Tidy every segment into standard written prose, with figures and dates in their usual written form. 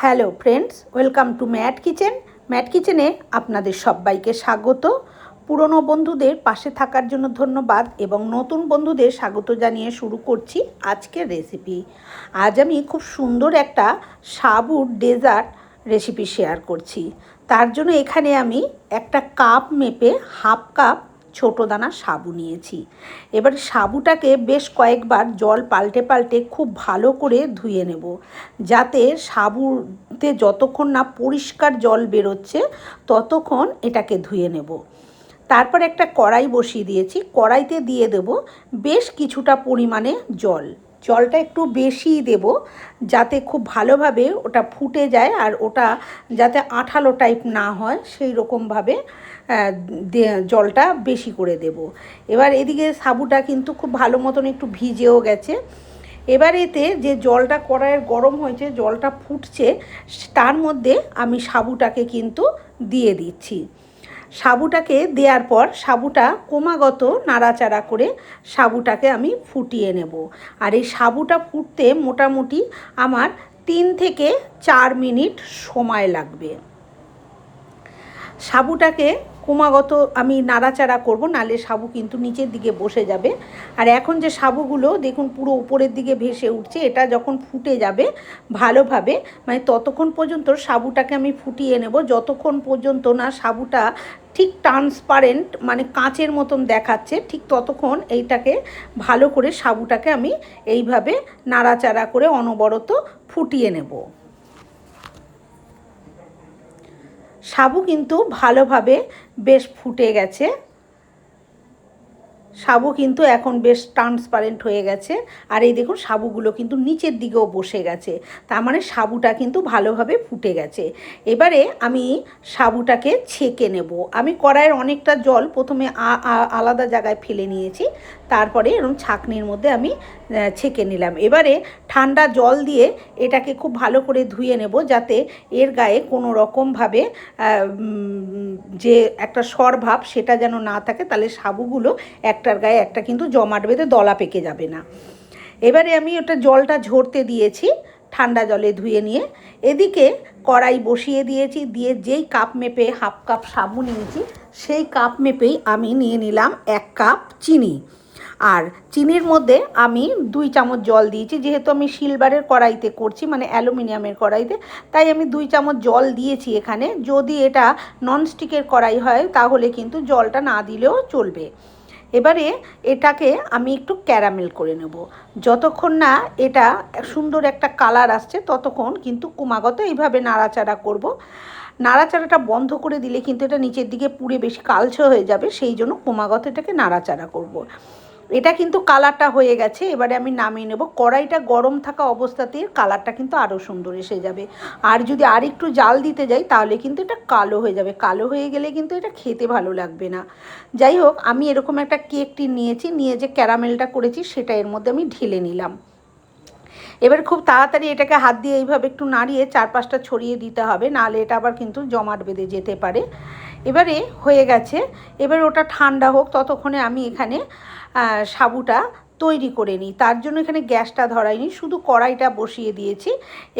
Hello friends, welcome to Matt kitchen. Matt কিচেনে আপনাদের সবাইকে স্বাগত। পুরনো বন্ধুদের পাশে থাকার জন্য ধন্যবাদ এবং নতুন বন্ধুদের স্বাগত জানিয়ে শুরু করছি আজকের রেসিপি। আজ আমি খুব সুন্দর একটা সাবুর ডেজার্ট রেসিপি শেয়ার করছি। তার জন্য এখানে আমি একটা কাপ মেপে হাফ কাপ ছোটো দানা সাবু নিয়েছি। এবার সাবুটাকে বেশ কয়েকবার জল পাল্টে পাল্টে খুব ভালো করে ধুয়ে নেব, যাতে সাবুতে যতক্ষণ না পরিষ্কার জল বেরোচ্ছে ততক্ষণ এটাকে ধুয়ে নেব। তারপর একটা কড়াই বসিয়ে দিয়েছি, কড়াইতে দিয়ে দেব বেশ কিছুটা পরিমাণে জলটা একটু বেশিই দেব, যাতে খুব ভালোভাবে ওটা ফুটে যায় আর ওটা যাতে আঠালো টাইপ না হয় সেই রকমভাবে জলটা বেশি করে দেব। এবার এদিকে সাবুটা কিন্তু খুব ভালো মতন একটু ভিজেও গেছে। এবার এতে যে জলটা কড়াইয়ের গরম হয়েছে, জলটা ফুটছে, তার মধ্যে আমি সাবুটাকে কিন্তু দিয়ে দিচ্ছি। সাবুটাকে দেওয়ার পর সাবুটা ক্রমাগত নাড়াচাড়া করে সাবুটাকে আমি ফুটিয়ে নেব। আর এই সাবুটা ফুটতে মোটামুটি আমার 3 থেকে 4 মিনিট সময় লাগবে। সাবুটাকে ক্রমাগত আমি নাড়াচাড়া করব, নাহলে সাবু কিন্তু নিচের দিকে বসে যাবে। আর এখন যে সাবুগুলো দেখুন পুরো উপরের দিকে ভেসে উঠছে, এটা যখন ফুটে যাবে ভালোভাবে, মানে ততক্ষণ পর্যন্ত সাবুটাকে আমি ফুটিয়ে নেব, যতক্ষণ পর্যন্ত না সাবুটা ঠিক ট্রান্সপারেন্ট মানে কাঁচের মতন দেখাচ্ছে, ঠিক ততক্ষণ এইটাকে ভালো করে সাবুটাকে আমি এইভাবে নাড়াচাড়া করে অনবরত ফুটিয়ে নেব। সাবু কিন্তু ভালোভাবে বেশ ফুটে গেছে, সাবু কিন্তু এখন বেশ ট্রান্সপারেন্ট হয়ে গেছে। আর এই দেখুন সাবুগুলো কিন্তু নিচের দিকেও বসে গেছে, তার মানে সাবুটা কিন্তু ভালোভাবে ফুটে গেছে। এবারে আমি সাবুটাকে ছেঁকে নেব। আমি কড়াইয়ের অনেকটা জল প্রথমে আলাদা জায়গায় ফেলে নিয়েছি, তারপরে এরকম ছাঁকনির মধ্যে আমি ছেঁকে নিলাম। এবারে ঠান্ডা জল দিয়ে এটাকে খুব ভালো করে ধুয়ে নেব, যাতে এর গায়ে কোনো রকমভাবে যে একটা সরভাব সেটা যেন না থাকে, তাহলে সাবুগুলো একটার গায়ে একটা কিন্তু জমাট বেঁধে দলা পেকে যাবে না। এবারে আমি ওটা জলটা ঝরতে দিয়েছি, ঠান্ডা জলে ধুয়ে নিয়ে এদিকে কড়াই বসিয়ে দিয়েছি, দিয়ে যেই কাপ মেপে হাফ কাপ সাবু নিয়েছি সেই কাপ মেপেই আমি নিয়ে নিলাম 1 কাপ চিনি। আর চিনির মধ্যে আমি 2 চামচ জল দিয়েছি, যেহেতু আমি সিলভারের কড়াইতে করছি মানে অ্যালুমিনিয়ামের কড়াইতে, তাই আমি 2 চামচ জল দিয়েছি এখানে। যদি এটা ননস্টিকের কড়াই হয় তাহলে কিন্তু জলটা না দিলেও চলবে। এবারে এটাকে আমি একটু ক্যারামেল করে নেব। যতক্ষণ না এটা সুন্দর একটা কালার আসছে ততক্ষণ কিন্তু ক্রমাগত এইভাবে নাড়াচাড়া করব। নাড়াচাড়াটা বন্ধ করে দিলে কিন্তু এটা নিচের দিকে পুড়ে বেশি কালচে হয়ে যাবে, সেই জন্য ক্রমাগত এটাকে নাড়াচাড়া করব। এটা কিন্তু কালারটা হয়ে গেছে, এবারে আমি নামিয়ে নেব। কড়াইটা গরম থাকা অবস্থাতেই কালারটা কিন্তু আরও সুন্দর এসে যাবে। আর যদি আর একটু জাল দিতে যাই তাহলে কিন্তু এটা কালো হয়ে যাবে, কালো হয়ে গেলে কিন্তু এটা খেতে ভালো লাগবে না। যাই হোক, আমি এরকম একটা কেক টিন নিয়েছি, নিয়ে যে ক্যারামেলটা করেছি সেটা এর মধ্যে আমি ঢেলে নিলাম। এবার খুব তাড়াতাড়ি এটাকে হাত দিয়ে এইভাবে একটু নাড়িয়ে 4-5টা ছড়িয়ে দিতে হবে, নাহলে এটা আবার কিন্তু জমাট বেঁধে যেতে পারে। এবারে হয়ে গেছে, এবার ওটা ঠান্ডা হোক, ততক্ষণে আমি এখানে সাবুটা তৈরি করে নিই। তার জন্য এখানে গ্যাসটা ধরাইনি, শুধু কড়াইটা বসিয়ে দিয়েছি।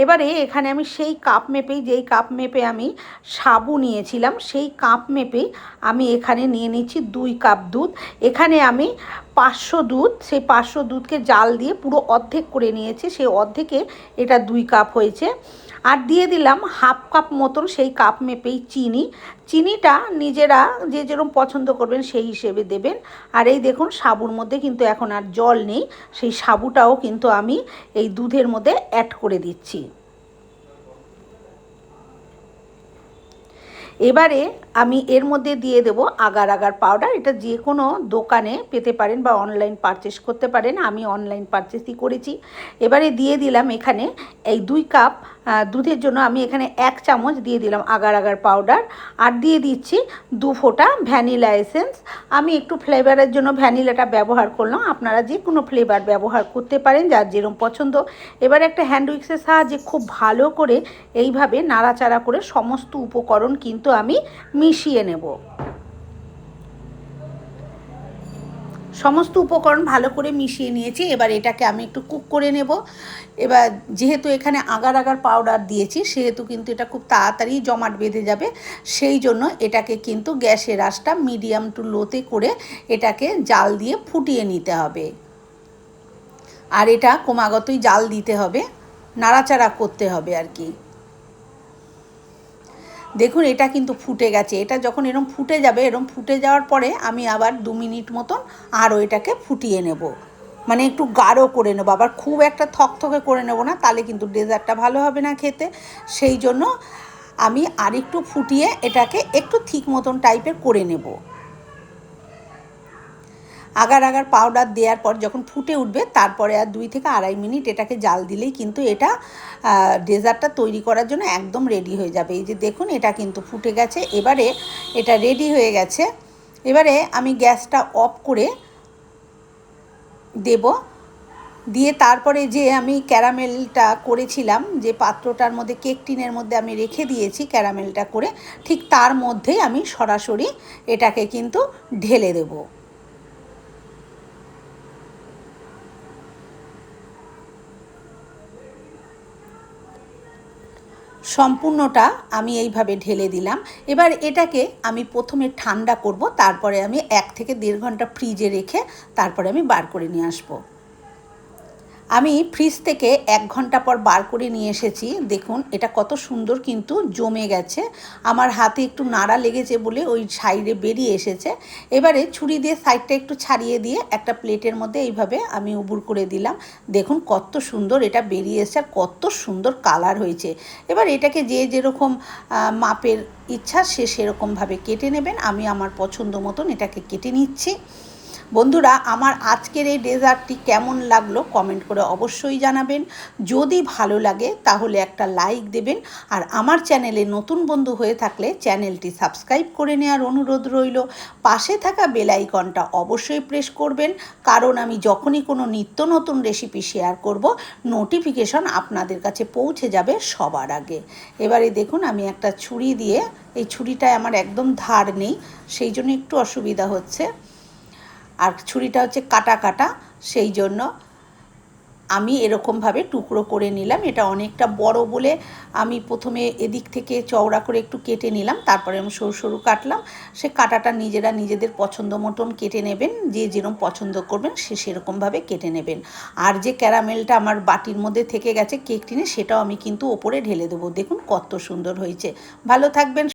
এবারে এখানে আমি সেই কাপ মেপেই, যেই কাপ মেপে আমি সাবু নিয়েছিলাম সেই কাপ মেপেই আমি এখানে নিয়ে নিচ্ছি 2 কাপ দুধ। এখানে আমি 500 দুধ, সেই 500 দুধকে জাল দিয়ে পুরো অর্ধেক করে নিয়েছি, সেই অর্ধেকে এটা 2 কাপ হয়েছে। আর দিয়ে দিলাম হাফ কাপ মতন সেই কাপ মেপেই চিনি। চিনিটা নিজেরা যে যেরকম পছন্দ করবেন সেই হিসেবে দেবেন। আর এই দেখুন সাবুর মধ্যে কিন্তু এখন আর জল নেই, সেই সাবুটাও কিন্তু আমি এই দুধের মধ্যে অ্যাড করে দিচ্ছি। এবারে আমি এর মধ্যে দিয়ে দেব আগার আগার পাউডার। এটা যে কোনো দোকানে পেতে পারেন বা অনলাইন পারচেস করতে পারেন, আমি অনলাইন পারচেসই করেছি। এবারে দিয়ে দিলাম এখানে এই 2 কাপ দুধের জন্য আমি এখানে 1 চামচ দিয়ে দিলাম আগার আগার পাউডার। আর দিয়ে দিচ্ছি 2 ফোঁটা ভ্যানিলা এসেন্স। আমি একটু ফ্লেভারের জন্য ভ্যানিলাটা ব্যবহার করলাম, আপনারা যে কোনো ফ্লেভার ব্যবহার করতে পারেন যার যেরকম পছন্দ। এবার একটা হ্যান্ড উইক্সের সাহায্যে খুব ভালো করে এইভাবে নাড়াচাড়া করে সমস্ত উপকরণ কিন্তু আমি মিশিয়ে নেব। সমস্ত উপকরণ ভালো করে মিশিয়ে নিয়েছি। এবার এটাকে আমি একটু কুক করে নেব। এবার যেহেতু এখানে আগার আগার পাউডার দিয়েছি সেহেতু কিন্তু এটা খুব তাড়াতাড়ি জমাট বেঁধে যাবে, সেই জন্য এটাকে কিন্তু গ্যাসের আঁচটা মিডিয়াম টু লোতে করে এটাকে জাল দিয়ে ফুটিয়ে নিতে হবে। আর এটা ক্রমাগতই জাল দিতে হবে, নাড়াচাড়া করতে হবে আর কি। দেখুন এটা কিন্তু ফুটে গেছে। এটা যখন এরম ফুটে যাবে, এরম ফুটে যাওয়ার পরে আমি আবার 2 মিনিট মতন আরও এটাকে ফুটিয়ে নেব, মানে একটু গাঢ় করে নেবো। আবার খুব একটা থকথকে করে নেব না, তাহলে কিন্তু ডেজার্টটা ভালো হবে না খেতে। সেই জন্য আমি আরেকটু ফুটিয়ে এটাকে একটু ঠিক মতন টাইপের করে নেব। আগার আগার পাউডার দেওয়ার পর যখন ফুটে উঠবে তারপরে আর 2 থেকে আড়াই মিনিট এটাকে জাল দিলেই কিন্তু এটা ডেজার্টটা তৈরি করার জন্য একদম রেডি হয়ে যাবে। এই যে দেখুন এটা কিন্তু ফুটে গেছে, এবারে এটা রেডি হয়ে গেছে। এবারে আমি গ্যাসটা অফ করে দেব, দিয়ে তারপরে যে আমি ক্যারামেলটা করেছিলাম যে পাত্রটার মধ্যে, কেক টিনের মধ্যে আমি রেখে দিয়েছি ক্যারামেলটা করে, ঠিক তার মধ্যেই আমি সরাসরি এটাকে কিন্তু ঢেলে দেবো। সম্পূর্ণটা আমি এইভাবে ঢেলে দিলাম। এবার এটাকে আমি প্রথমে ঠান্ডা করব, তারপরে আমি 1 থেকে 1.5 ঘন্টা ফ্রিজে রেখে তারপরে আমি বার করে নিয়ে আসবো। আমি ফ্রিজ থেকে 1 ঘন্টা পর বার করে নিয়ে এসেছি। দেখুন এটা কত সুন্দর কিন্তু জমে গেছে। আমার হাতে একটু নাড়া লেগেছে বলে ওই সাইডে বেরিয়ে এসেছে। এবারে ছুরি দিয়ে সাইডটা একটু ছাড়িয়ে দিয়ে একটা প্লেটের মধ্যে এইভাবে আমি উবুর করে দিলাম। দেখুন কত সুন্দর এটা বেরিয়ে এসেছে আর কত সুন্দর কালার হয়েছে। এবার এটাকে যে যেরকম মাপের ইচ্ছা সে সেরকমভাবে কেটে নেবেন। আমি আমার পছন্দ মতন এটাকে কেটে নিচ্ছি। বন্ধুরা, আমার আজকের এই ডেজার্টটি কেমন লাগলো কমেন্ট করে অবশ্যই জানাবেন। যদি ভালো লাগে তাহলে একটা লাইক দেবেন, আর আমার চ্যানেলে নতুন বন্ধু হয়ে থাকলে চ্যানেলটি সাবস্ক্রাইব করে নেওয়ার অনুরোধ রইল। পাশে থাকা বেল আইকনটা অবশ্যই প্রেস করবেন, কারণ আমি যখনই কোনো নিত্য নতুন রেসিপি শেয়ার করব নোটিফিকেশন আপনাদের কাছে পৌঁছে যাবে সবার আগে। এবারে দেখুন আমি একটা ছুরি দিয়ে, এই ছুরিটায় আমার একদম ধার নেই সেই জন্য একটু অসুবিধা হচ্ছে, আর ছুরিটা হচ্ছে কাটা কাটা, সেই জন্য আমি এরকমভাবে টুকরো করে নিলাম। এটা অনেকটা বড় বলে আমি প্রথমে এদিক থেকে চওড়া করে একটু কেটে নিলাম, তারপরে আমি সরু সরু কাটলাম। সে কাটাটা নিজেরা নিজেদের পছন্দ মতন কেটে নেবেন, যে যেরকম পছন্দ করবেন সে সেরকমভাবে কেটে নেবেন। আর যে ক্যারামেলটা আমার বাটির মধ্যে থেকে গেছে কেক টিনে, সেটাও আমি কিন্তু ওপরে ঢেলে দেবো। দেখুন কত সুন্দর হয়েছে। ভালো থাকবেন।